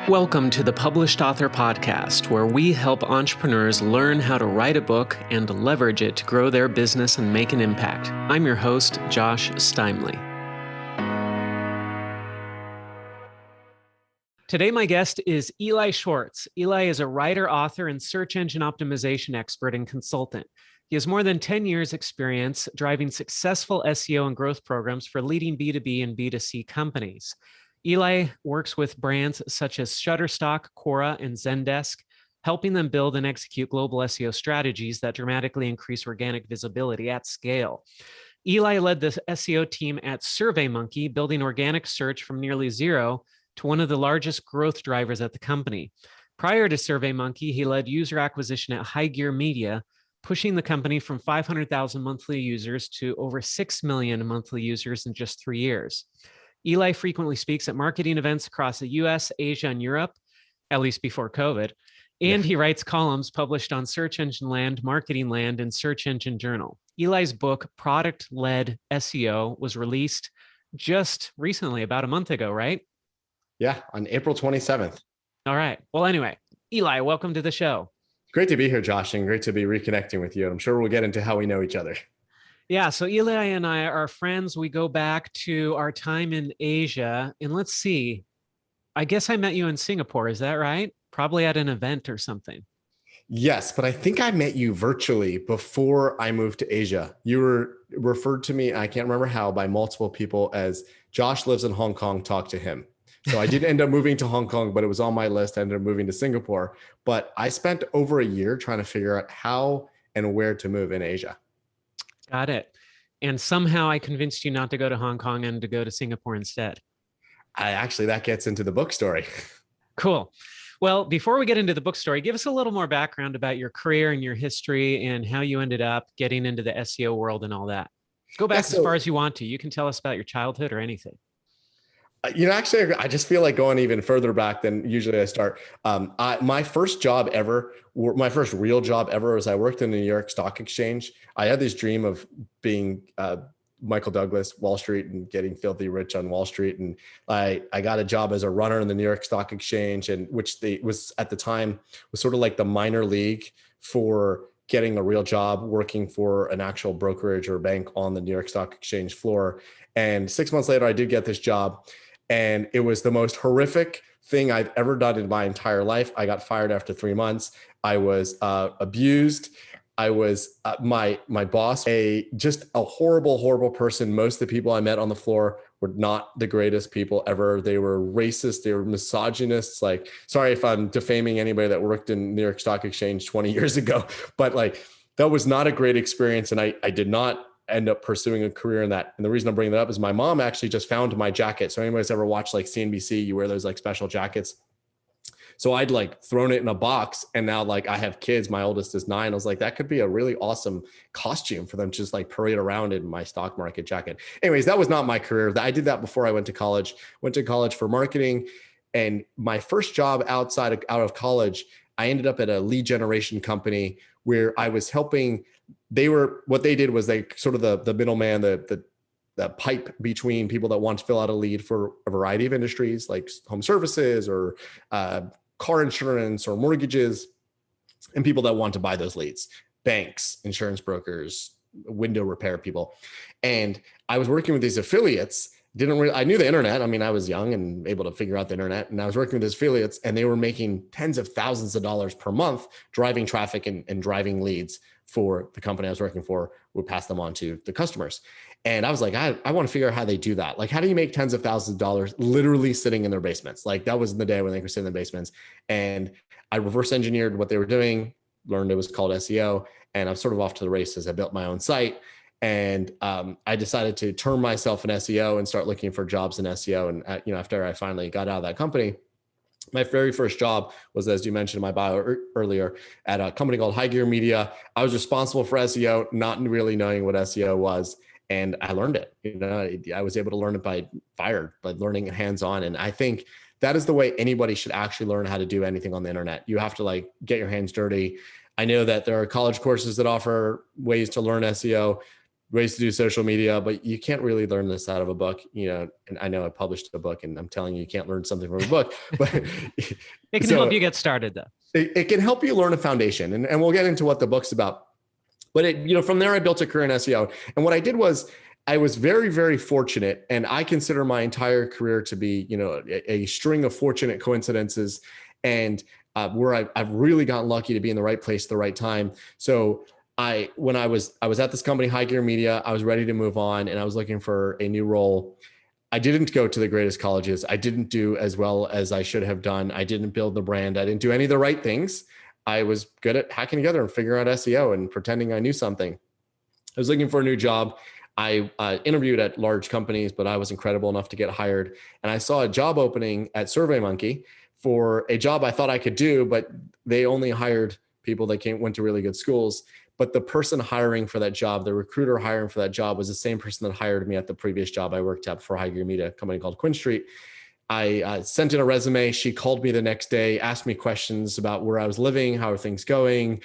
Welcome to the Published Author Podcast, where we help entrepreneurs learn how to write a book and leverage it to grow their business and make an impact. I'm your host, Josh Steimle. Today, my guest is Eli Schwartz. Eli is a writer, author, and search engine optimization expert and consultant. He has more than 10 years' experience driving successful SEO and growth programs for leading B2B and B2C companies. Eli works with brands such as Shutterstock, Quora, and Zendesk, helping them build and execute global SEO strategies that dramatically increase organic visibility at scale. Eli led the SEO team at SurveyMonkey, building organic search from nearly zero to one of the largest growth drivers at the company. Prior to SurveyMonkey, he led user acquisition at High Gear Media, pushing the company from 500,000 monthly users to over 6 million monthly users in just 3 years. Eli frequently speaks at marketing events across the US, Asia, and Europe, at least before COVID. And he writes columns published on Search Engine Land, Marketing Land, and Search Engine Journal. Eli's book, Product-Led SEO, was released just recently, about a month ago, right? Yeah, on April 27th. All right. Well, anyway, Eli, welcome to the show. Great to be here, Josh, and great to be reconnecting with you. And I'm sure we'll get into how we know each other. Yeah, so Eli and I are friends. We go back to our time in Asia. And let's see, I guess I met you in Singapore. Is that right? Probably at an event or something. Yes, but I think I met you virtually before I moved to Asia. You were referred to me, I can't remember how, by multiple people as Josh lives in Hong Kong, talk to him. So I didn't end up moving to Hong Kong, but it was on my list. I ended up moving to Singapore. But I spent over a year trying to figure out how and where to move in Asia. Got it. And somehow I convinced you not to go to Hong Kong and to go to Singapore instead. That gets into the book story. Cool. Well, before we get into the book story, give us a little more background about your career and your history and how you ended up getting into the SEO world and all that. Go back as far as you want to. You can tell us about your childhood or anything. Actually, I just feel like going even further back than usually I start. My first job ever, my first real job ever, was I worked in the New York Stock Exchange. I had this dream of being Michael Douglas, Wall Street, and getting filthy rich on Wall Street. And I got a job as a runner in the New York Stock Exchange, and which was at the time was sort of like the minor league for getting a real job working for an actual brokerage or bank on the New York Stock Exchange floor. And 6 months later, I did get this job. And it was the most horrific thing I've ever done in my entire life. I got fired after 3 months. I was abused. I was my boss, just a horrible, horrible person. Most of the people I met on the floor were not the greatest people ever. They were racist. They were misogynists. Like, sorry if I'm defaming anybody that worked in New York Stock Exchange 20 years ago, but like that was not a great experience. And I did not end up pursuing a career in that. And the reason I'm bringing that up is my mom actually just found my jacket. So anybody's ever watched like CNBC, you wear those like special jackets. So I'd like thrown it in a box, and now like I have kids. My oldest is 9. I was like, that could be a really awesome costume for them to just like parade around in my stock market jacket. Anyways, that was not my career. I did that before I went to college. Went to college for marketing. And my first job out of college, I ended up at a lead generation company where I was helping. What they did was they sort of the middleman, the pipe between people that want to fill out a lead for a variety of industries like home services or car insurance or mortgages, and people that want to buy those leads, banks, insurance brokers, window repair people. And I was working with these affiliates. I knew the internet. I mean, I was young and able to figure out the internet, and I was working with these affiliates, and they were making tens of thousands of dollars per month driving traffic and driving leads for the company I was working for. Would pass them on to the customers. And I was like, I want to figure out how they do that. Like, how do you make tens of thousands of dollars literally sitting in their basements? Like, that was in the day when they were sitting in the basements. And I reverse engineered what they were doing, learned it was called SEO, and I'm sort of off to the races. I built my own site. And I decided to turn myself in SEO and start looking for jobs in SEO. And after I finally got out of that company, my very first job was, as you mentioned in my bio earlier, at a company called High Gear Media. I was responsible for SEO, not really knowing what SEO was. And I learned it. I was able to learn it by learning it hands-on. And I think that is the way anybody should actually learn how to do anything on the internet. You have to like get your hands dirty. I know that there are college courses that offer ways to learn SEO. ways to do social media, but you can't really learn this out of a book, and I know I published a book and I'm telling you can't learn something from a book, but It can help you get started though. It can help you learn a foundation, and we'll get into what the book's about. But from there, I built a career in SEO. And what I did was I was very, very fortunate, and I consider my entire career to be, a string of fortunate coincidences, and where I've really gotten lucky to be in the right place at the right time. So when I was at this company, High Gear Media, I was ready to move on, and I was looking for a new role. I didn't go to the greatest colleges. I didn't do as well as I should have done. I didn't build the brand. I didn't do any of the right things. I was good at hacking together and figuring out SEO and pretending I knew something. I was looking for a new job. I interviewed at large companies, but I was incredible enough to get hired. And I saw a job opening at SurveyMonkey for a job I thought I could do, but they only hired people that went to really good schools. But the person hiring for that job, the recruiter hiring for that job, was the same person that hired me at the previous job I worked at for High Gear Media, a company called Quinn Street. I sent in a resume. She called me the next day, asked me questions about where I was living, how are things going,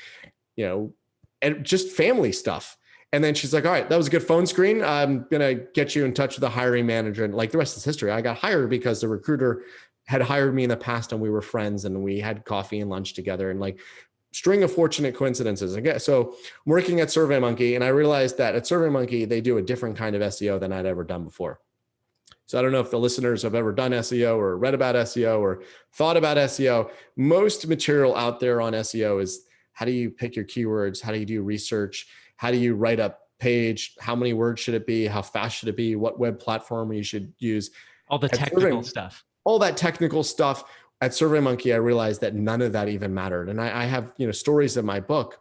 and just family stuff. And then she's like, all right, that was a good phone screen. I'm going to get you in touch with the hiring manager. And like the rest is history. I got hired because the recruiter had hired me in the past and we were friends and we had coffee and lunch together, and like string of fortunate coincidences. Okay, so working at SurveyMonkey, and I realized that at SurveyMonkey, they do a different kind of SEO than I'd ever done before. So I don't know if the listeners have ever done SEO or read about SEO or thought about SEO. Most material out there on SEO is how do you pick your keywords? How do you do research? How do you write a page? How many words should it be? How fast should it be? What web platform you should use? All the technical stuff. All that technical stuff. At SurveyMonkey, I realized that none of that even mattered. And I have, stories in my book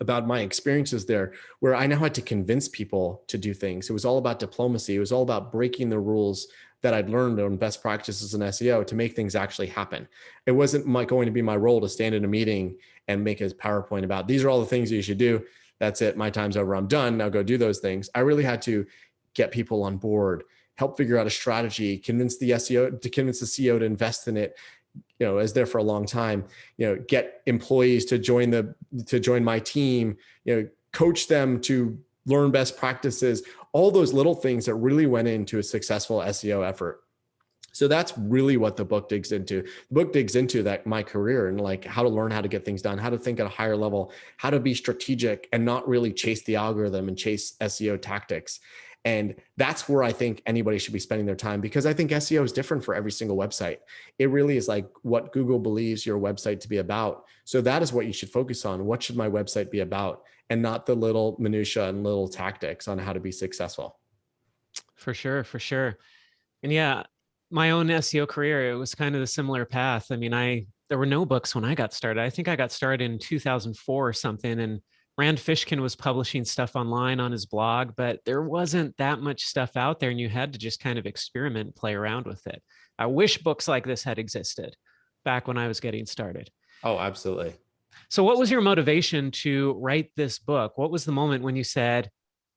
about my experiences there where I now had to convince people to do things. It was all about diplomacy. It was all about breaking the rules that I'd learned on best practices in SEO to make things actually happen. It wasn't going to be my role to stand in a meeting and make a PowerPoint about, these are all the things you should do. That's it. My time's over. I'm done. Now go do those things. I really had to get people on board, help figure out a strategy, convince the CEO to invest in it, as there for a long time, get employees to join my team, coach them to learn best practices, all those little things that really went into a successful SEO effort. So that's really what the book digs into. The book digs into that, my career, and like how to learn how to get things done, how to think at a higher level, how to be strategic and not really chase the algorithm and chase SEO tactics. And that's where I think anybody should be spending their time, because I think SEO is different for every single website. It really is like what Google believes your website to be about. So that is what you should focus on. What should my website be about? And not the little minutia and little tactics on how to be successful. For sure, for sure. And yeah, my own SEO career, it was kind of the similar path. I mean, there were no books when I got started. I think I got started in 2004 or something, and Rand Fishkin was publishing stuff online on his blog, but there wasn't that much stuff out there, and you had to just kind of experiment, play around with it. I wish books like this had existed back when I was getting started. Oh, absolutely. So what was your motivation to write this book? What was the moment when you said,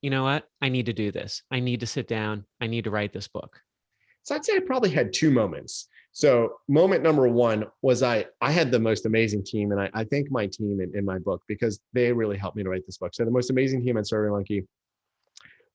you know what, I need to do this. I need to sit down. I need to write this book. So I'd say I probably had two moments. So moment number one was I had the most amazing team, and I thank my team in my book because they really helped me to write this book. So the most amazing team at SurveyMonkey,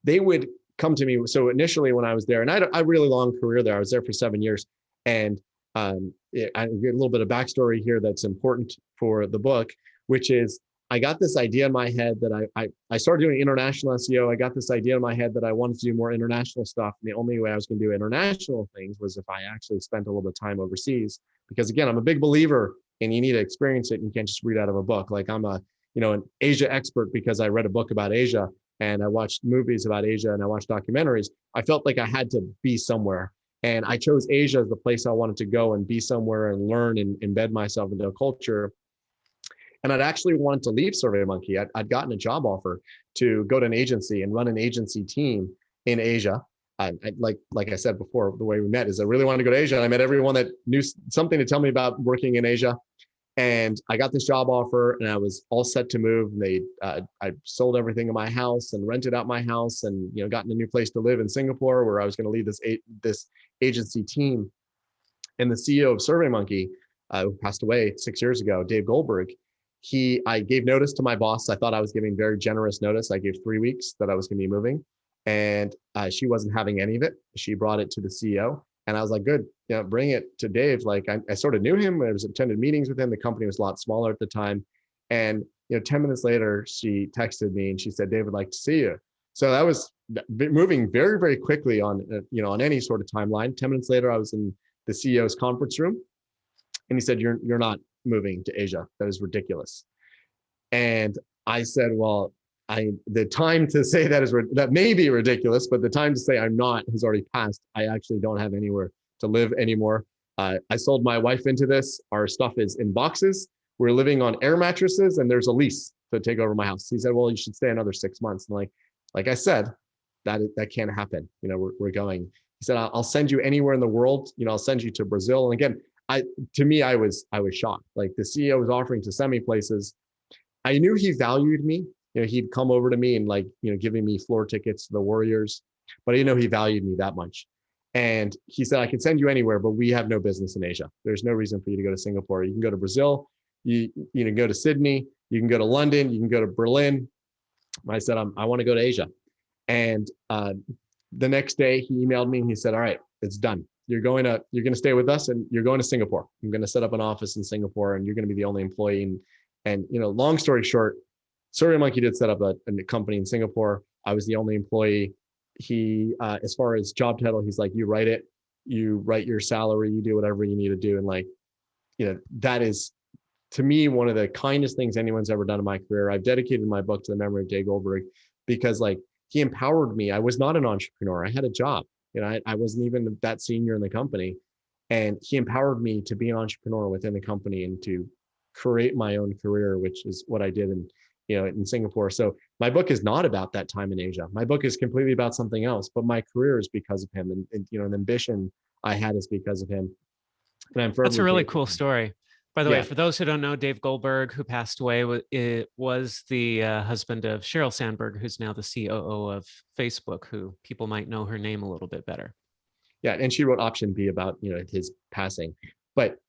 they would come to me. So initially when I was there, and I had a really long career there, I was there for 7 years. And I get a little bit of backstory here that's important for the book, which is I got this idea in my head that I started doing international SEO. I got this idea in my head that I wanted to do more international stuff. And the only way I was going to do international things was if I actually spent a little bit of time overseas. Because again, I'm a big believer in you need to experience it. And you can't just read out of a book. Like I'm an Asia expert because I read a book about Asia and I watched movies about Asia and I watched documentaries. I felt like I had to be somewhere. And I chose Asia as the place I wanted to go and be somewhere and learn and embed myself into a culture. And I'd actually wanted to leave SurveyMonkey. I'd gotten a job offer to go to an agency and run an agency team in Asia. Like I said before, the way we met is I really wanted to go to Asia. And I met everyone that knew something to tell me about working in Asia. And I got this job offer and I was all set to move. I sold everything in my house and rented out my house and gotten a new place to live in Singapore where I was going to lead this agency team. And the CEO of SurveyMonkey, who passed away 6 years ago, Dave Goldberg, I gave notice to my boss. I thought I was giving very generous notice. I gave 3 weeks that I was going to be moving, and she wasn't having any of it. She brought it to the CEO, and I was like, good, bring it to Dave. Like I sort of knew him. I was attended meetings with him. The company was a lot smaller at the time. And 10 minutes later, she texted me and she said, Dave would like to see you. So that was moving very, very quickly on, on any sort of timeline. 10 minutes later, I was in the CEO's conference room, and he said, you're not moving to Asia. That is ridiculous. And I said, well, the time to say that may be ridiculous, but the time to say I'm not has already passed. I actually don't have anywhere to live anymore. I sold my wife into this. Our stuff is in boxes. We're living on air mattresses, and there's a lease to take over my house. He said, well, you should stay another 6 months. And like I said, that can't happen. We're going. He said, I'll send you anywhere in the world. I'll send you to Brazil. And again, I was shocked. Like the CEO was offering to send me places. I knew he valued me. He'd come over to me and giving me floor tickets to the Warriors, but I didn't know he valued me that much. And he said, I can send you anywhere, but we have no business in Asia. There's no reason for you to go to Singapore. You can go to Brazil. You go to Sydney. You can go to London. You can go to Berlin. I said, I want to go to Asia. And the next day he emailed me and he said, all right, it's done. You're going to stay with us, and you're going to Singapore. I'm going to set up an office in Singapore, and you're going to be the only employee. And long story short, SurveyMonkey did set up a company in Singapore. I was the only employee. He, as far as job title, he's like, you write it, you write your salary, you do whatever you need to do. And that is, to me, one of the kindest things anyone's ever done in my career. I've dedicated my book to the memory of Dave Goldberg because he empowered me. I was not an entrepreneur. I had a job. I wasn't even that senior in the company. And he empowered me to be an entrepreneur within the company and to create my own career, which is what I did in Singapore. So my book is not about that time in Asia. My book is completely about something else, but my career is because of him. And an ambition I had is because of him. And I'm That's a really cool story. By the way, for those who don't know, Dave Goldberg, who passed away, was the husband of Sheryl Sandberg, who's now the COO of Facebook, who people might know her name a little bit better. Yeah, and she wrote Option B about his passing. But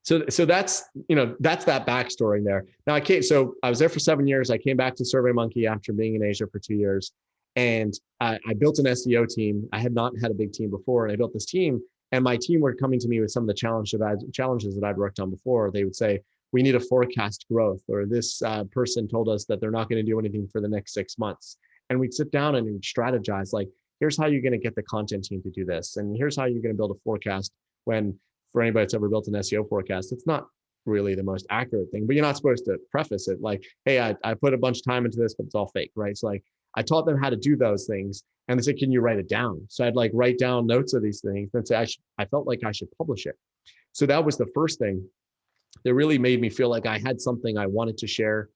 so that's that backstory there. Now so I was there for 7 years. I came back to SurveyMonkey after being in Asia for 2 years, and I built an SEO team. I had not had a big team before, and I built this team. And my team were coming to me with some of the challenges that I'd worked on before. They would say, we need to forecast growth, or this person told us that they're not going to do anything for the next 6 months. And we'd sit down and we'd strategize, here's how you're going to get the content team to do this. And here's how you're going to build a forecast when, for anybody that's ever built an SEO forecast, it's not really the most accurate thing, but you're not supposed to preface it hey, I put a bunch of time into this, but it's all fake, right? So I taught them how to do those things. And they said, can you write it down? So I'd write down notes of these things and say, I felt like I should publish it. So that was the first thing that really made me feel like I had something I wanted to share,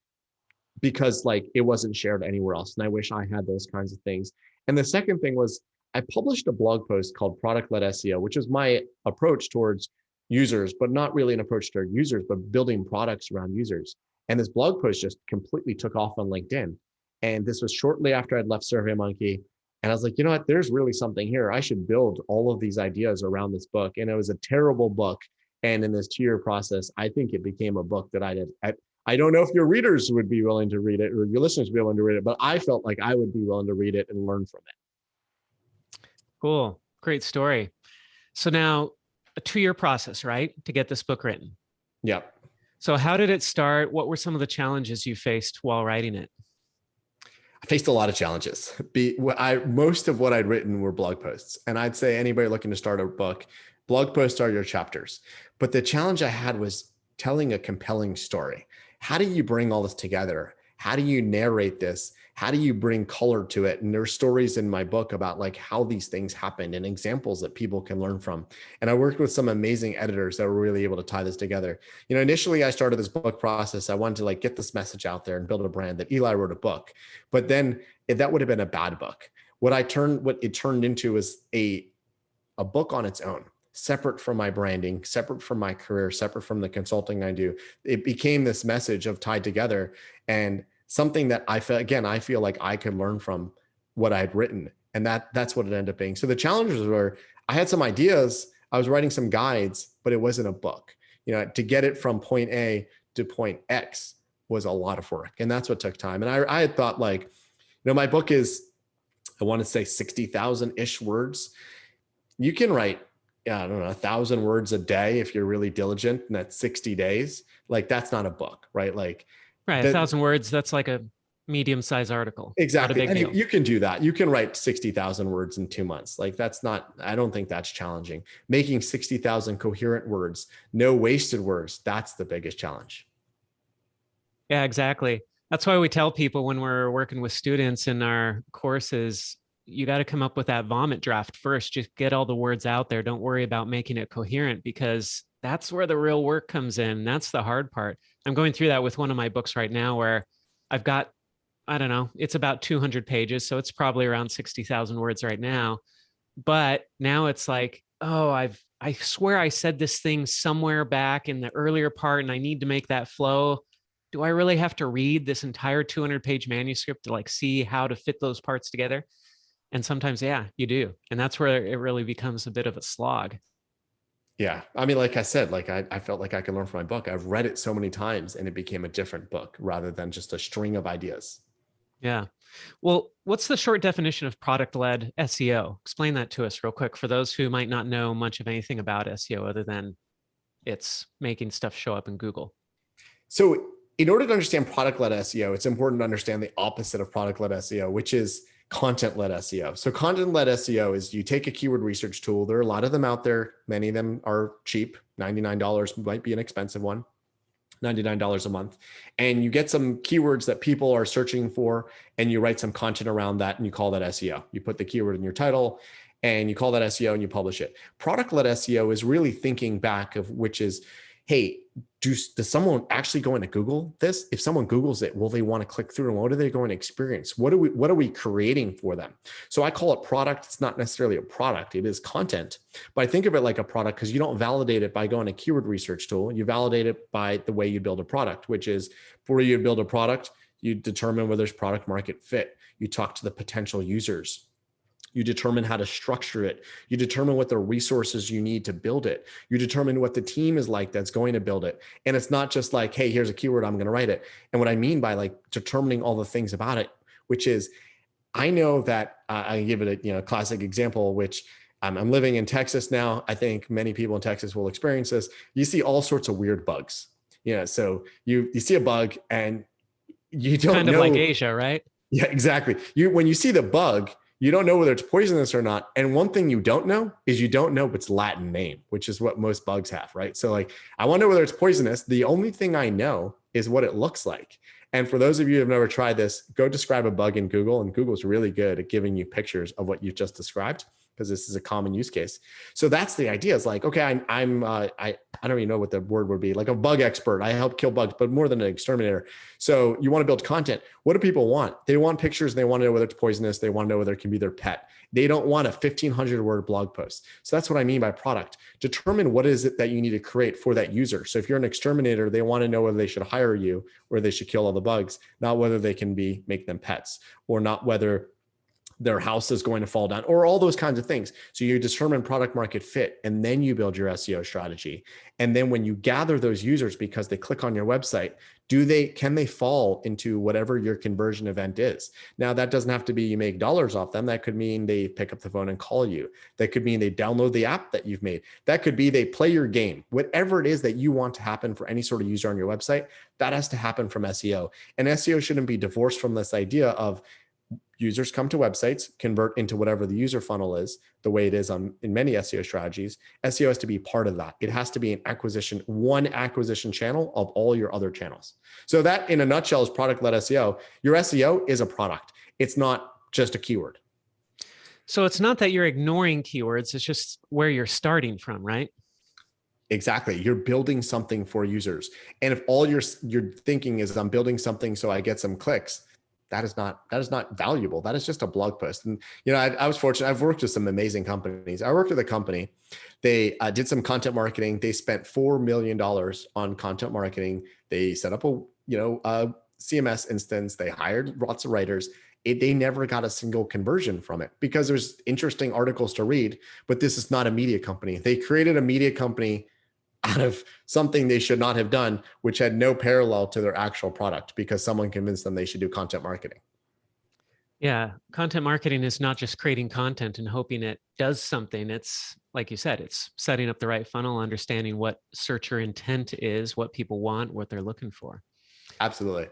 because it wasn't shared anywhere else. And I wish I had those kinds of things. And the second thing was I published a blog post called Product-Led SEO, which is my approach towards users, but not really an approach toward users, but building products around users. And this blog post just completely took off on LinkedIn. And this was shortly after I'd left SurveyMonkey. And I was like, you know what, there's really something here. I should build all of these ideas around this book. And it was a terrible book. And in this 2-year process, I think it became a book that I don't know if your readers would be willing to read it or your listeners would be willing to read it, but I felt like I would be willing to read it and learn from it. Cool. Great story. So now a 2-year process, right, to get this book written? Yeah. So how did it start? What were some of the challenges you faced while writing it? I faced a lot of challenges. Most of what I'd written were blog posts. And I'd say anybody looking to start a book, blog posts are your chapters. But the challenge I had was telling a compelling story. How do you bring all this together? How do you narrate this? How do you bring color to it? And there's stories in my book about how these things happened and examples that people can learn from. And I worked with some amazing editors that were really able to tie this together. Initially I started this book process. I wanted to get this message out there and build a brand that Eli wrote a book, but then that would have been a bad book. What it turned into was a book on its own, separate from my branding, separate from my career, separate from the consulting I do. It became this message of tied together and something that I feel like I could learn from what I had written. And that's what it ended up being. So the challenges were, I had some ideas, I was writing some guides, but it wasn't a book. To get it from point A to point X, was a lot of work. And that's what took time. And I had thought like, my book is, I want to say 60,000-ish words. You can write, I don't know, 1,000 words a day if you're really diligent, and that's 60 days. Like, that's not a book, right? Like, Right. 1,000 words. That's like a medium-sized article. exactly. Not a big deal. You can do that. You can write 60,000 words in 2 months. Like, that's not, I don't think that's challenging. Making 60,000 coherent words, no wasted words, that's the biggest challenge. Yeah, exactly. That's why we tell people when we're working with students in our courses, you got to come up with that vomit draft first. Just get all the words out there. Don't worry about making it coherent, because that's where the real work comes in. That's the hard part. I'm going through that with one of my books right now, where I've got, I don't know, it's about 200 pages. So it's probably around 60,000 words right now. But now it's like, oh, I swear I said this thing somewhere back in the earlier part, and I need to make that flow. Do I really have to read this entire 200-page manuscript to like see how to fit those parts together? And sometimes, yeah, you do. And that's where it really becomes a bit of a slog. Yeah. I mean, like I said, like I felt like I could learn from my book. I've read it so many times and it became a different book rather than just a string of ideas. Yeah. Well, what's the short definition of product-led SEO? Explain that to us real quick for those who might not know much of anything about SEO other than it's making stuff show up in Google. So in order to understand product-led SEO, it's important to understand the opposite of product-led SEO, which is content-led SEO. So content-led SEO is you take a keyword research tool. There are a lot of them out there. Many of them are cheap. $99 might be an expensive one. $99 a month. And you get some keywords that people are searching for, and you write some content around that, and you call that SEO. You put the keyword in your title and you call that SEO and you publish it. Product-led SEO is really thinking back of, which is, hey, does someone actually go into Google this? If someone Googles it, will they want to click through, and what are they going to experience? What are we creating for them? So I call it product. It's not necessarily a product. It is content, but I think of it like a product because you don't validate it by going to keyword research tool. You validate it by the way you build a product, which is before you build a product, you determine whether there's product market fit. You talk to the potential users. You determine how to structure it. You determine what the resources you need to build it. You determine what the team is like that's going to build it. And it's not just like, hey, here's a keyword, I'm going to write it. And what I mean by like determining all the things about it, which is, I know that I give it a classic example, which I'm living in Texas now. I think many people in Texas will experience this. You see all sorts of weird bugs. So you see a bug and you don't know. Kind of like Asia, right? Yeah, exactly. When you see the bug, you don't know whether it's poisonous or not. And one thing you don't know is you don't know its Latin name, which is what most bugs have, right? So like, I want to know whether it's poisonous. The only thing I know is what it looks like. And for those of you who have never tried this, go describe a bug in Google, and Google's really good at giving you pictures of what you've just described, because this is a common use case. So that's the idea. Is like, okay, I don't even know what the word would be, like a bug expert. I help kill bugs, but more than an exterminator. So you want to build content. What do people want? They want pictures, and they want to know whether it's poisonous. They want to know whether it can be their pet. They don't want a 1,500 word blog post. So that's what I mean by product. Determine what is it that you need to create for that user. So if you're an exterminator, they want to know whether they should hire you or they should kill all the bugs, not whether they can make them pets, or not whether their house is going to fall down, or all those kinds of things. So you determine product market fit, and then you build your SEO strategy. And then when you gather those users because they click on your website, can they fall into whatever your conversion event is? Now, that doesn't have to be you make dollars off them. That could mean they pick up the phone and call you. That could mean they download the app that you've made. That could be they play your game. Whatever it is that you want to happen for any sort of user on your website, that has to happen from SEO. And SEO shouldn't be divorced from this idea of users come to websites, convert into whatever the user funnel is, the way it is in many SEO strategies. SEO has to be part of that. It has to be one acquisition channel of all your other channels. So that, in a nutshell, is product-led SEO. Your SEO is a product. It's not just a keyword. So it's not that you're ignoring keywords. It's just where you're starting from, right? Exactly. You're building something for users. And if all you're thinking is, I'm building something so I get some clicks, that is not valuable. That is just a blog post. And, I was fortunate. I've worked with some amazing companies. I worked with a company. They did some content marketing. They spent $4 million on content marketing. They set up a CMS instance. They hired lots of writers. They never got a single conversion from it because there's interesting articles to read, but this is not a media company. They created a media company out of something they should not have done, which had no parallel to their actual product because someone convinced them they should do content marketing. Yeah, content marketing is not just creating content and hoping it does something. It's, like you said, it's setting up the right funnel, understanding what searcher intent is, what people want, what they're looking for. Absolutely.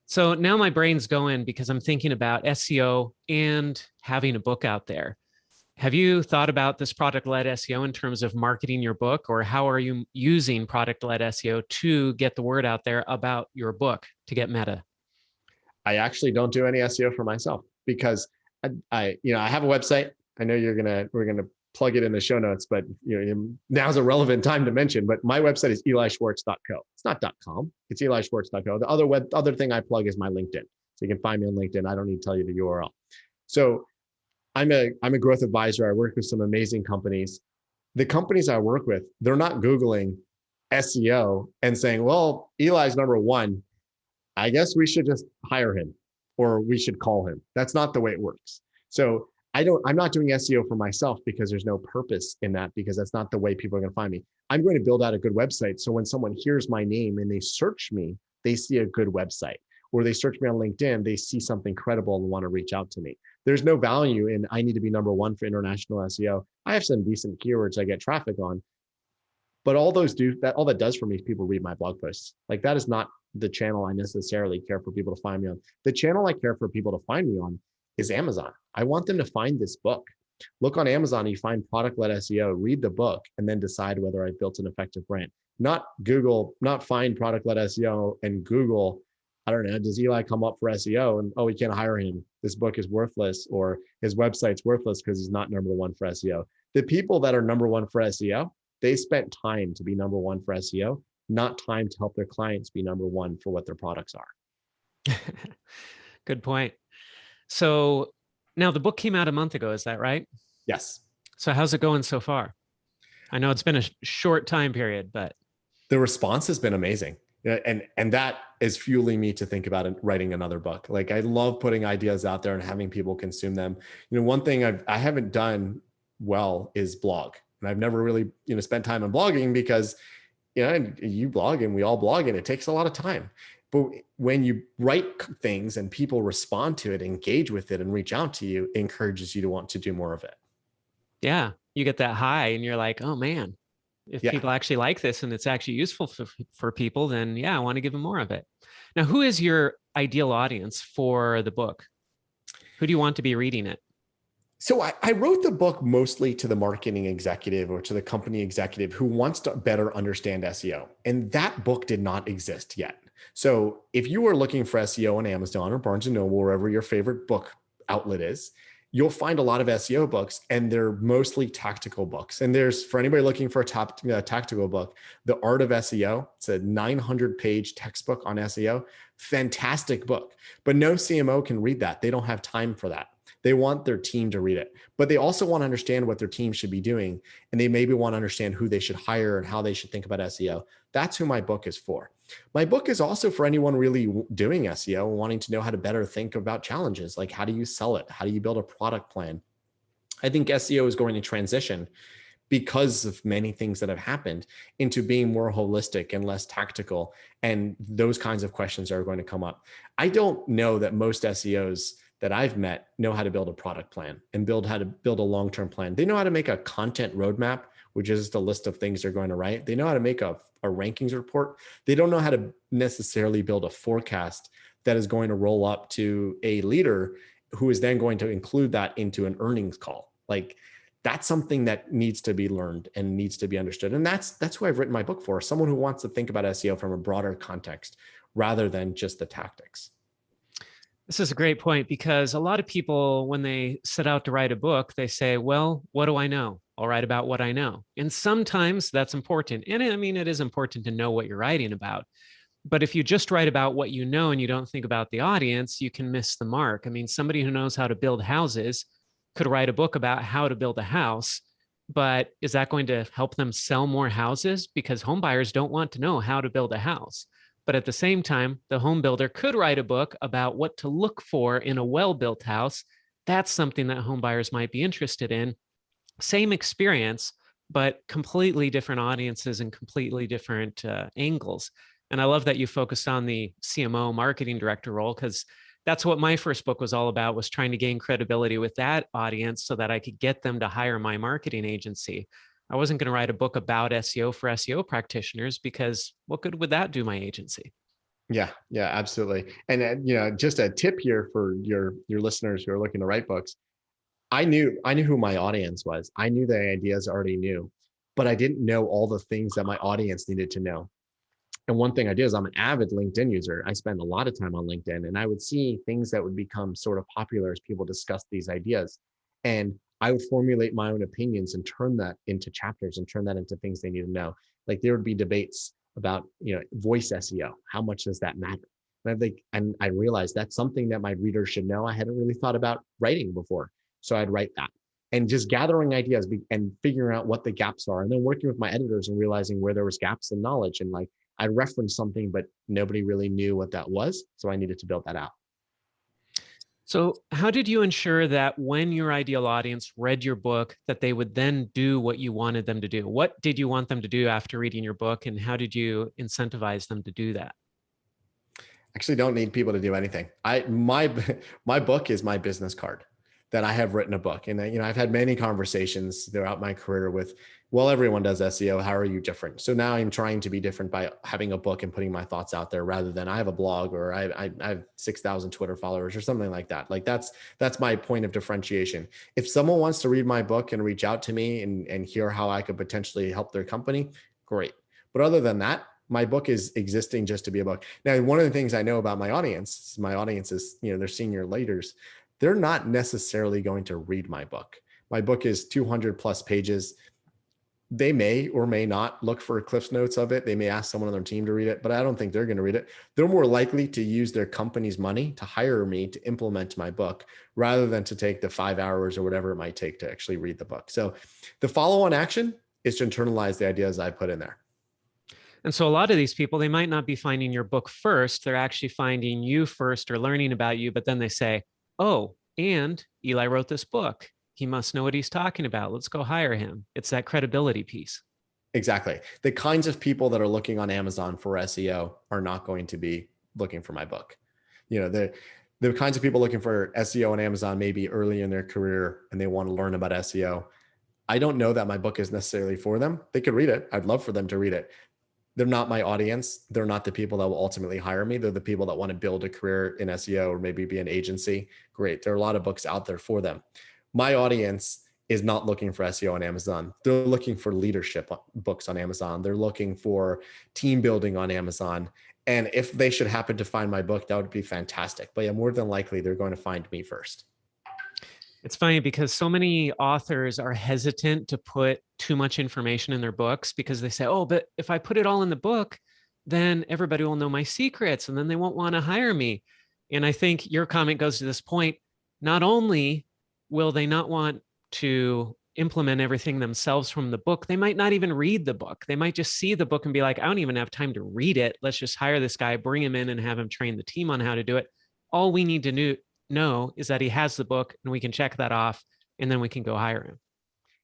So now my brain's going because I'm thinking about SEO and having a book out there. Have you thought about this product-led SEO in terms of marketing your book, or how are you using product-led SEO to get the word out there about your book to get meta? I actually don't do any SEO for myself because I have a website. I know we're gonna plug it in the show notes, but now's a relevant time to mention. But my website is elischwartz.co. It's not .com. It's elischwartz.co. The other thing I plug is my LinkedIn, so you can find me on LinkedIn. I don't need to tell you the URL. So I'm a growth advisor. I work with some amazing companies. The companies I work with, they're not Googling SEO and saying, well, Eli's number one, I guess we should just hire him or we should call him. That's not the way it works. So I'm not doing SEO for myself because there's no purpose in that, because that's not the way people are going to find me. I'm going to build out a good website. So when someone hears my name and they search me, they see a good website, or they search me on LinkedIn, they see something credible and want to reach out to me. There's no value in, I need to be number one for international SEO. I have some decent keywords I get traffic on, but all that does for me is people read my blog posts. Like, that is not the channel I necessarily care for people to find me on. The channel I care for people to find me on is Amazon. I want them to find this book. Look on Amazon, you find product-led SEO, read the book, and then decide whether I've built an effective brand. Not find product-led SEO and Google, I don't know, does Eli come up for SEO? And, oh, we can't hire him. This book is worthless, or his website's worthless because he's not number one for SEO. The people that are number one for SEO, they spent time to be number one for SEO, not time to help their clients be number one for what their products are. Good point. So now the book came out a month ago, is that right? Yes. So how's it going so far? I know it's been a short time period, but the response has been amazing. And that is fueling me to think about writing another book. Like, I love putting ideas out there and having people consume them. One thing I haven't done well is blog. And I've never really, spent time on blogging because, you blog and we all blog and it takes a lot of time. But when you write things and people respond to it, engage with it and reach out to you, it encourages you to want to do more of it. Yeah. You get that high and you're like, oh man, if people actually like this and it's actually useful for people, then yeah, I want to give them more of it. Now, who is your ideal audience for the book? Who do you want to be reading it? So I wrote the book mostly to the marketing executive or to the company executive who wants to better understand SEO. And that book did not exist yet. So if you are looking for SEO on Amazon or Barnes & Noble, wherever your favorite book outlet is, you'll find a lot of SEO books, and they're mostly tactical books. And there's, for anybody looking for a tactical book, The Art of SEO. It's a 900-page textbook on SEO. Fantastic book. But no CMO can read that. They don't have time for that. They want their team to read it, but they also want to understand what their team should be doing. And they maybe want to understand who they should hire and how they should think about SEO. That's who my book is for. My book is also for anyone really doing SEO and wanting to know how to better think about challenges. Like, how do you sell it? How do you build a product plan? I think SEO is going to transition, because of many things that have happened, into being more holistic and less tactical. And those kinds of questions are going to come up. I don't know that most SEOs that I've met know how to build a product plan and how to build a long-term plan. They know how to make a content roadmap, which is just a list of things they're going to write. They know how to make a rankings report. They don't know how to necessarily build a forecast that is going to roll up to a leader who is then going to include that into an earnings call. Like, that's something that needs to be learned and needs to be understood. And that's who I've written my book for, someone who wants to think about SEO from a broader context rather than just the tactics. This is a great point, because a lot of people, when they set out to write a book, they say, well, what do I know? I'll write about what I know. And sometimes that's important. And I mean, it is important to know what you're writing about. But if you just write about what you know and you don't think about the audience, you can miss the mark. I mean, somebody who knows how to build houses could write a book about how to build a house, but is that going to help them sell more houses? Because home buyers don't want to know how to build a house. But at the same time, the home builder could write a book about what to look for in a well-built house. That's something that home buyers might be interested in. Same experience, but completely different audiences and completely different angles. And I love that you focused on the CMO marketing director role, because that's what my first book was all about, was trying to gain credibility with that audience so that I could get them to hire my marketing agency. I wasn't going to write a book about SEO for SEO practitioners, because what good would that do my agency? Yeah, yeah, absolutely. And just a tip here for your listeners who are looking to write books. I knew who my audience was. I knew the ideas I already knew, but I didn't know all the things that my audience needed to know. And one thing I do is I'm an avid LinkedIn user. I spend a lot of time on LinkedIn, and I would see things that would become sort of popular as people discuss these ideas. And I would formulate my own opinions and turn that into chapters and turn that into things they need to know. Like there would be debates about, voice SEO. How much does that matter? And I realized that's something that my readers should know. I hadn't really thought about writing before. So I'd write that, and just gathering ideas and figuring out what the gaps are, and then working with my editors and realizing where there was gaps in knowledge. And like I referenced something, but nobody really knew what that was. So I needed to build that out. So how did you ensure that when your ideal audience read your book, that they would then do what you wanted them to do? What did you want them to do after reading your book, and how did you incentivize them to do that? Actually don't need people to do anything. My book is my business card that I have written a book. And I've had many conversations throughout my career with, well, everyone does SEO. How are you different? So now I'm trying to be different by having a book and putting my thoughts out there, rather than I have a blog, or I have 6,000 Twitter followers or something like that. Like that's my point of differentiation. If someone wants to read my book and reach out to me and hear how I could potentially help their company, great. But other than that, my book is existing just to be a book. Now, one of the things I know about my audience is, they're senior leaders. They're not necessarily going to read my book. My book is 200 plus pages. They may or may not look for Cliff's notes of it. They may ask someone on their team to read it, but I don't think they're going to read it. They're more likely to use their company's money to hire me to implement my book, rather than to take the 5 hours or whatever it might take to actually read the book. So the follow-on action is to internalize the ideas I put in there. And so a lot of these people, they might not be finding your book first. They're actually finding you first or learning about you, but then they say, oh, and Eli wrote this book. He must know what he's talking about. Let's go hire him. It's that credibility piece. Exactly. The kinds of people that are looking on Amazon for SEO are not going to be looking for my book. The kinds of people looking for SEO on Amazon may be early in their career and they want to learn about SEO. I don't know that my book is necessarily for them. They could read it. I'd love for them to read it. They're not my audience. They're not the people that will ultimately hire me. They're the people that want to build a career in SEO or maybe be an agency. Great. There are a lot of books out there for them. My audience is not looking for SEO on Amazon. They're looking for leadership books on Amazon. They're looking for team building on Amazon. And if they should happen to find my book, that would be fantastic. But yeah, more than likely, they're going to find me first. It's funny because so many authors are hesitant to put too much information in their books, because they say, oh, but if I put it all in the book, then everybody will know my secrets and then they won't want to hire me. And I think your comment goes to this point. Not only will they not want to implement everything themselves from the book, they might not even read the book. They might just see the book and be like, I don't even have time to read it. Let's just hire this guy, bring him in and have him train the team on how to do it. All we need to know is that he has the book and we can check that off, and then we can go hire him.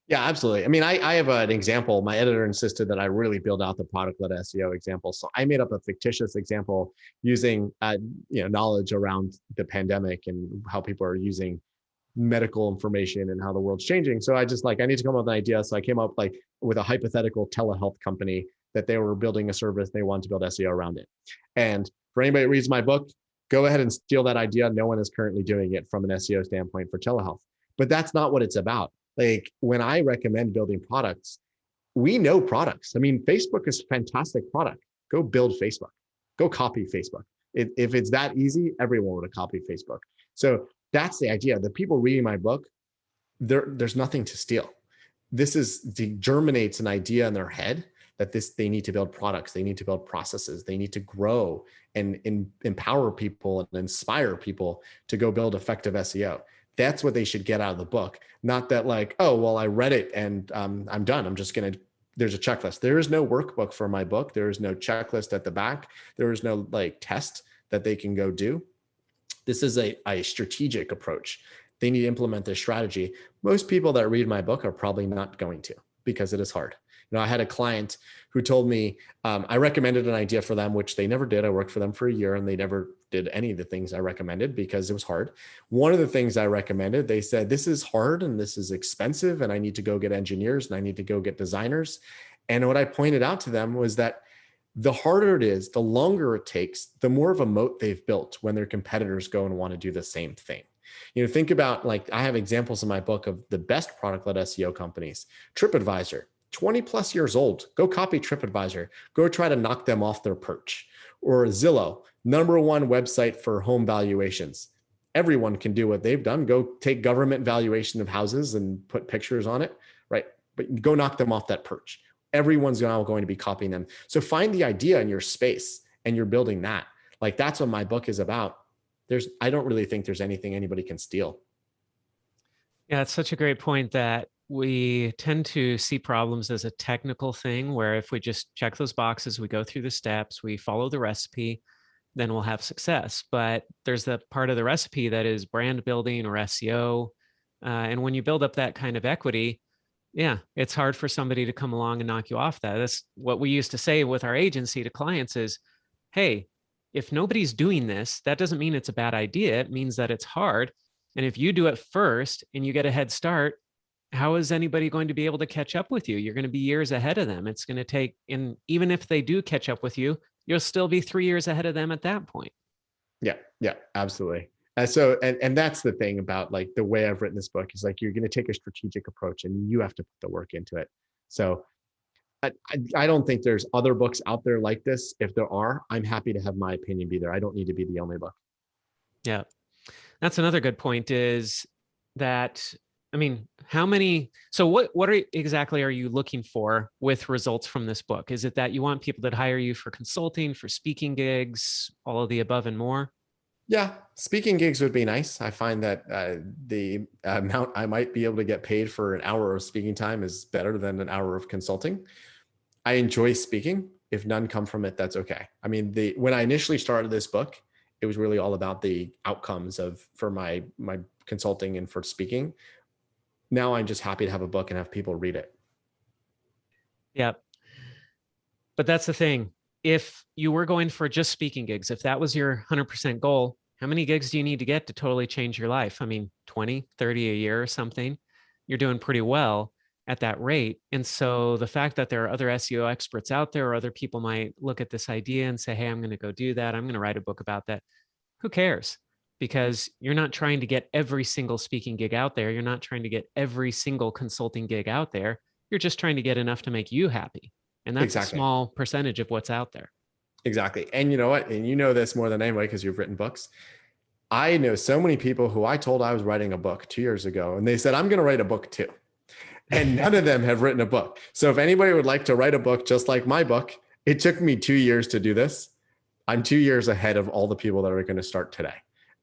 Yeah, absolutely. I mean, I have an example. My editor insisted that I really build out the product-led SEO example. So I made up a fictitious example using knowledge around the pandemic and how people are using medical information and how the world's changing. So I need to come up with an idea. So I came up with a hypothetical telehealth company that they were building a service. They wanted to build SEO around it. And for anybody that reads my book, go ahead and steal that idea. No one is currently doing it from an SEO standpoint for telehealth, but that's not what it's about. Like when I recommend building products, we know products. I mean, Facebook is a fantastic product. Go build Facebook. Go copy Facebook. If it's that easy, everyone would have copied Facebook. So that's the idea. The people reading my book, there's nothing to steal. This germinates an idea in their head that they need to build products, they need to build processes, they need to grow and empower people and inspire people to go build effective SEO. That's what they should get out of the book. Not that oh, well, I read it and I'm done. There's a checklist. There is no workbook for my book. There is no checklist at the back. There is no test that they can go do. This is a strategic approach. They need to implement this strategy. Most people that read my book are probably not going to. because it is hard. I had a client who told me, I recommended an idea for them, which they never did. I worked for them for a year and they never did any of the things I recommended because it was hard. One of the things I recommended, they said, this is hard and this is expensive and I need to go get engineers and I need to go get designers. And what I pointed out to them was that the harder it is, the longer it takes, the more of a moat they've built when their competitors go and want to do the same thing. Think about, like, I have examples in my book of the best product-led SEO companies. TripAdvisor, 20 plus years old. Go copy TripAdvisor. Go try to knock them off their perch. Or Zillow, #1 website for home valuations. Everyone can do what they've done. Go take government valuation of houses and put pictures on it, right? But go knock them off that perch. Everyone's now going to be copying them. So find the idea in your space and you're building that. Like, that's what my book is about. I don't really think there's anything anybody can steal. Yeah, it's such a great point that we tend to see problems as a technical thing, where if we just check those boxes, we go through the steps, we follow the recipe, then we'll have success. But there's the part of the recipe that is brand building or SEO. And when you build up that kind of equity, yeah, it's hard for somebody to come along and knock you off that. That's what we used to say with our agency to clients is, hey, if nobody's doing this, that doesn't mean it's a bad idea. It means that it's hard. And if you do it first and you get a head start, how is anybody going to be able to catch up with you? You're going to be years ahead of them. It's going to take, and even if they do catch up with you, you'll still be 3 years ahead of them at that point. Yeah, absolutely. And that's the thing about, like, the way I've written this book is, like, you're going to take a strategic approach and you have to put the work into it. So I don't think there's other books out there like this. If there are, I'm happy to have my opinion be there. I don't need to be the only book. Yeah. That's another good point is that, I mean, what exactly are you looking for with results from this book? Is it that you want people that hire you for consulting, for speaking gigs, all of the above and more? Yeah, speaking gigs would be nice. I find that the amount I might be able to get paid for an hour of speaking time is better than an hour of consulting. I enjoy speaking. If none come from it, that's okay. I mean, when I initially started this book, it was really all about the outcomes for my consulting and for speaking. Now I'm just happy to have a book and have people read it. Yeah. But that's the thing. If you were going for just speaking gigs, if that was your 100% goal, how many gigs do you need to get to totally change your life? I mean, 20, 30 a year or something. You're doing pretty well at that rate. And so the fact that there are other SEO experts out there, or other people might look at this idea and say, hey, I'm going to go do that. I'm going to write a book about that. Who cares? Because you're not trying to get every single speaking gig out there. You're not trying to get every single consulting gig out there. You're just trying to get enough to make you happy. And that's exactly a small percentage of what's out there. Exactly. And you know what? And you know this more than anybody because you've written books. I know so many people who I told I was writing a book 2 years ago, and they said, I'm going to write a book too. And none of them have written a book. So if anybody would like to write a book just like my book, it took me 2 years to do this. I'm 2 years ahead of all the people that are going to start today.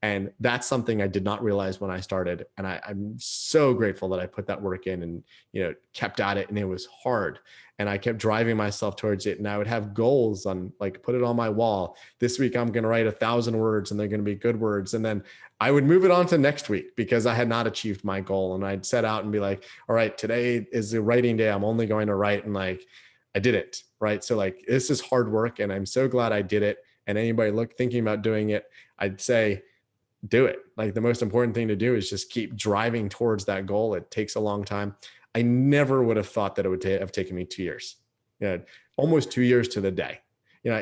And that's something I did not realize when I started. And I'm so grateful that I put that work in and, kept at it. And it was hard. And I kept driving myself towards it. And I would have goals on, like, put it on my wall. This week, I'm going to write 1,000 words and they're going to be good words. And then I would move it on to next week because I had not achieved my goal. And I'd set out and be like, all right, today is the writing day. I'm only going to write. And, like, I didn't, right? So, like, this is hard work and I'm so glad I did it. And anybody thinking about doing it, I'd say, do it. Like, the most important thing to do is just keep driving towards that goal. It takes a long time. I never would have thought that it would have taken me 2 years, almost 2 years to the day.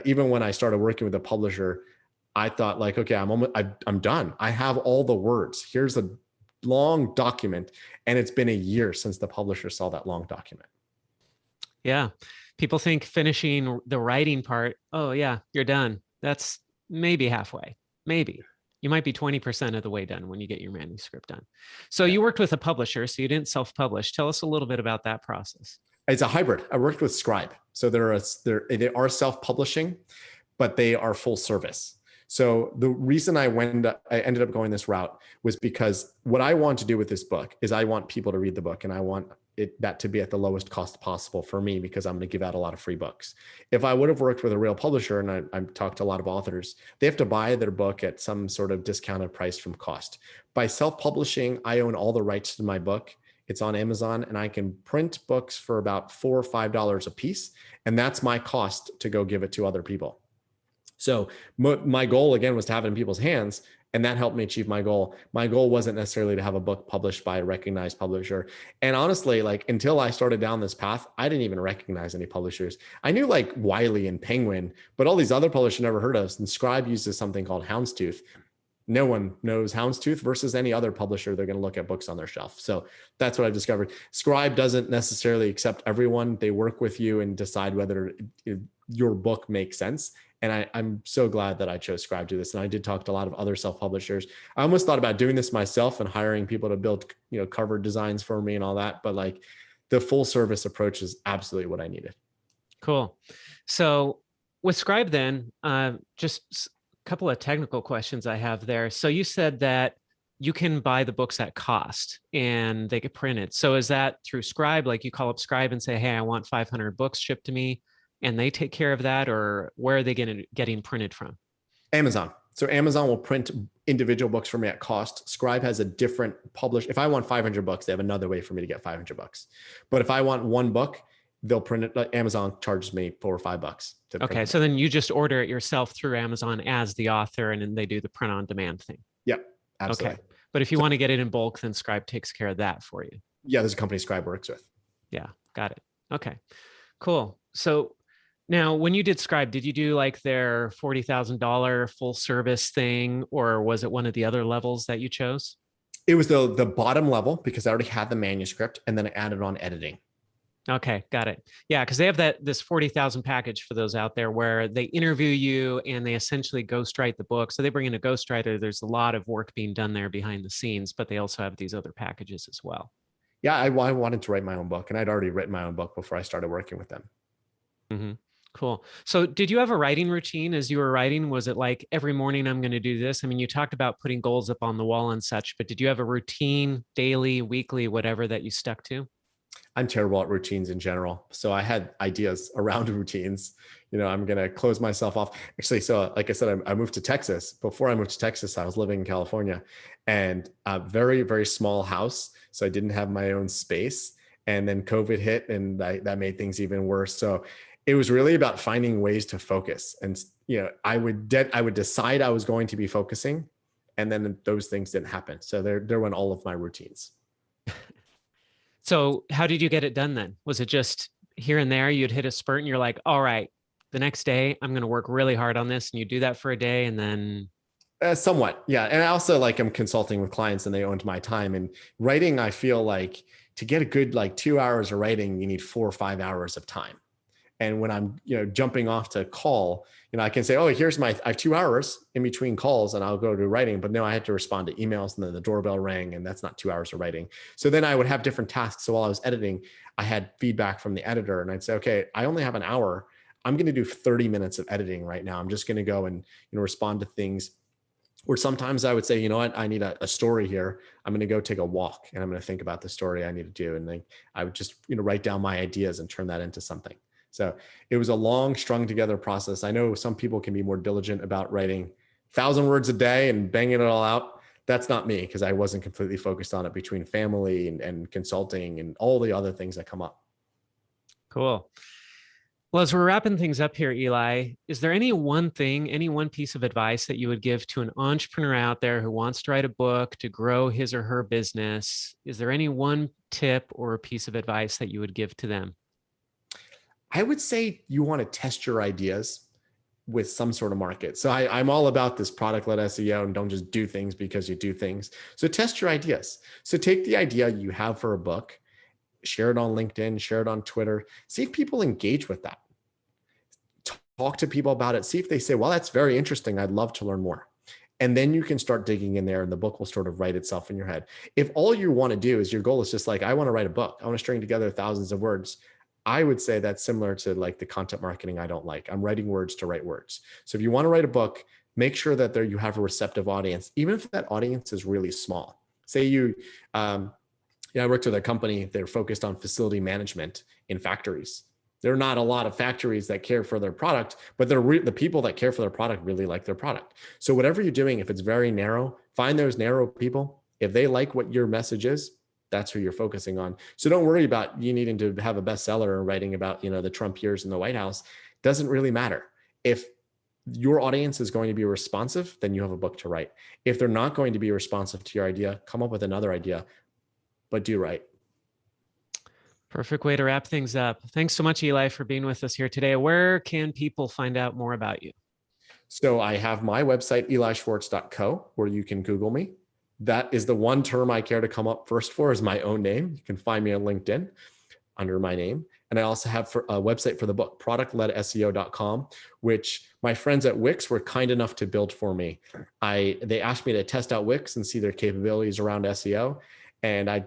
Even when I started working with a publisher, I thought, like, okay, I'm done. I have all the words. Here's a long document. And it's been a year since the publisher saw that long document. Yeah. People think finishing the writing part, oh yeah, you're done. That's maybe halfway, maybe. You might be 20% of the way done when you get your manuscript done. So you worked with a publisher, so you didn't self-publish. Tell us a little bit about that process. It's a hybrid. I worked with Scribe. So they are self-publishing, but they are full service. So the reason I ended up going this route was because what I want to do with this book is I want people to read the book, and I want that to be at the lowest cost possible for me because I'm going to give out a lot of free books. If I would have worked with a real publisher, and I've talked to a lot of authors, they have to buy their book at some sort of discounted price from cost. By self-publishing, I own all the rights to my book. It's on Amazon, and I can print books for about $4 or $5 a piece. And that's my cost to go give it to other people. So my goal again was to have it in people's hands, and that helped me achieve my goal. My goal wasn't necessarily to have a book published by a recognized publisher. And honestly, like until I started down this path, I didn't even recognize any publishers. I knew like Wiley and Penguin, but all these other publishers never heard of us. And Scribe uses something called Houndstooth. No one knows Houndstooth versus any other publisher. They're going to look at books on their shelf. So that's what I've discovered. Scribe doesn't necessarily accept everyone. They work with you and decide whether your book makes sense. And I'm so glad that I chose Scribe to do this. And I did talk to a lot of other self-publishers. I almost thought about doing this myself and hiring people to build, cover designs for me and all that. But like the full service approach is absolutely what I needed. Cool. So with Scribe then, just a couple of technical questions I have there. So you said that you can buy the books at cost and they get printed. So is that through Scribe? Like you call up Scribe and say, hey, I want 500 books shipped to me, and they take care of that, or where are they getting printed from? Amazon. So Amazon will print individual books for me at cost. Scribe has a different If I want 500 books, they have another way for me to get 500 books. But if I want one book, they'll print it. Like Amazon charges me $4 or $5. Okay. So then you just order it yourself through Amazon as the author, and then they do the print on demand thing. Yep. Absolutely. Okay. But if you want to get it in bulk, then Scribe takes care of that for you. Yeah. There's a company Scribe works with. Yeah. Got it. Okay, cool. So now, when you did Scribe, did you do like their $40,000 full service thing, or was it one of the other levels that you chose? It was the bottom level because I already had the manuscript, and then I added on editing. Okay, got it. Yeah, because they have this 40,000 package for those out there where they interview you and they essentially ghostwrite the book. So they bring in a ghostwriter. There's a lot of work being done there behind the scenes, but they also have these other packages as well. Yeah, I wanted to write my own book, and I'd already written my own book before I started working with them. Mm-hmm. Cool. So did you have a writing routine as you were writing? Was it like every morning I'm going to do this? I mean, you talked about putting goals up on the wall and such, but did you have a routine, daily, weekly, whatever that you stuck to? I'm terrible at routines in general. So I had ideas around routines. I'm going to close myself off. Actually, so like I said, I moved to Texas. Before I moved to Texas, I was living in California, and a very, very small house. So I didn't have my own space. And then COVID hit, and that made things even worse. So it was really about finding ways to focus. And, I would decide I was going to be focusing, and then those things didn't happen. So there went all of my routines. So how did you get it done then? Was it just here and there you'd hit a spurt and you're like, all right, the next day I'm going to work really hard on this, and you do that for a day and then? Somewhat. Yeah. And I also I'm consulting with clients, and they owned my time. And writing, I feel like to get a good 2 hours of writing, you need 4 or 5 hours of time. And when I'm, jumping off to call, I can say, oh, I have 2 hours in between calls and I'll go to writing. But no, I had to respond to emails, and then the doorbell rang, and that's not 2 hours of writing. So then I would have different tasks. So while I was editing, I had feedback from the editor, and I'd say, okay, I only have an hour. I'm going to do 30 minutes of editing right now. I'm just going to go and, respond to things. Or sometimes I would say, you know what, I need a story here. I'm going to go take a walk, and I'm going to think about the story I need to do. And then I would just, write down my ideas and turn that into something. So it was a long strung together process. I know some people can be more diligent about writing 1,000 words a day and banging it all out. That's not me, because I wasn't completely focused on it between family and consulting and all the other things that come up. Cool. Well, as we're wrapping things up here, Eli, is there any one piece of advice that you would give to an entrepreneur out there who wants to write a book to grow his or her business? Is there any one tip or a piece of advice that you would give to them? I would say you want to test your ideas with some sort of market. So I'm all about this product-led SEO, and don't just do things because you do things. So test your ideas. So take the idea you have for a book, share it on LinkedIn, share it on Twitter, see if people engage with that. Talk to people about it. See if they say, well, that's very interesting. I'd love to learn more. And then you can start digging in there, and the book will sort of write itself in your head. If all you want to do is your goal is just I want to write a book, I want to string together thousands of words, I would say that's similar to the content marketing I don't like. I'm writing words to write words. So if you want to write a book, make sure that you have a receptive audience, even if that audience is really small. Say I worked with a company, they're focused on facility management in factories. There are not a lot of factories that care for their product, but the people that care for their product really like their product. So whatever you're doing, if it's very narrow, find those narrow people. If they like what your message is, that's who you're focusing on. So don't worry about you needing to have a bestseller or writing about, the Trump years in the White House. Doesn't really matter. If your audience is going to be responsive, then you have a book to write. If they're not going to be responsive to your idea, come up with another idea, but do write. Perfect way to wrap things up. Thanks so much, Eli, for being with us here today. Where can people find out more about you? So I have my website, elischwartz.co, where you can Google me. That is the one term I care to come up first for, is my own name. You can find me on LinkedIn under my name. And I also have a website for the book, productledseo.com, which my friends at Wix were kind enough to build for me. They asked me to test out Wix and see their capabilities around SEO. And I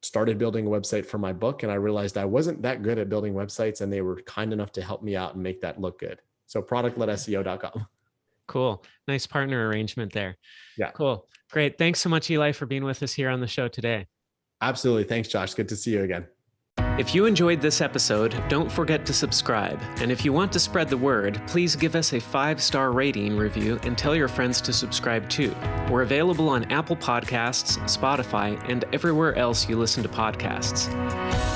started building a website for my book, and I realized I wasn't that good at building websites, and they were kind enough to help me out and make that look good. So productledseo.com. Cool. Nice partner arrangement there. Yeah. Cool. Great. Thanks so much, Eli, for being with us here on the show today. Absolutely. Thanks, Josh. Good to see you again. If you enjoyed this episode, don't forget to subscribe. And if you want to spread the word, please give us a 5-star rating review and tell your friends to subscribe too. We're available on Apple Podcasts, Spotify, and everywhere else you listen to podcasts.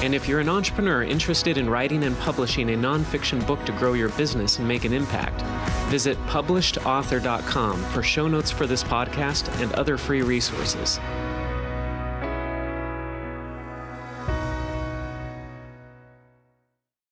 And if you're an entrepreneur interested in writing and publishing a nonfiction book to grow your business and make an impact, visit publishedauthor.com for show notes for this podcast and other free resources.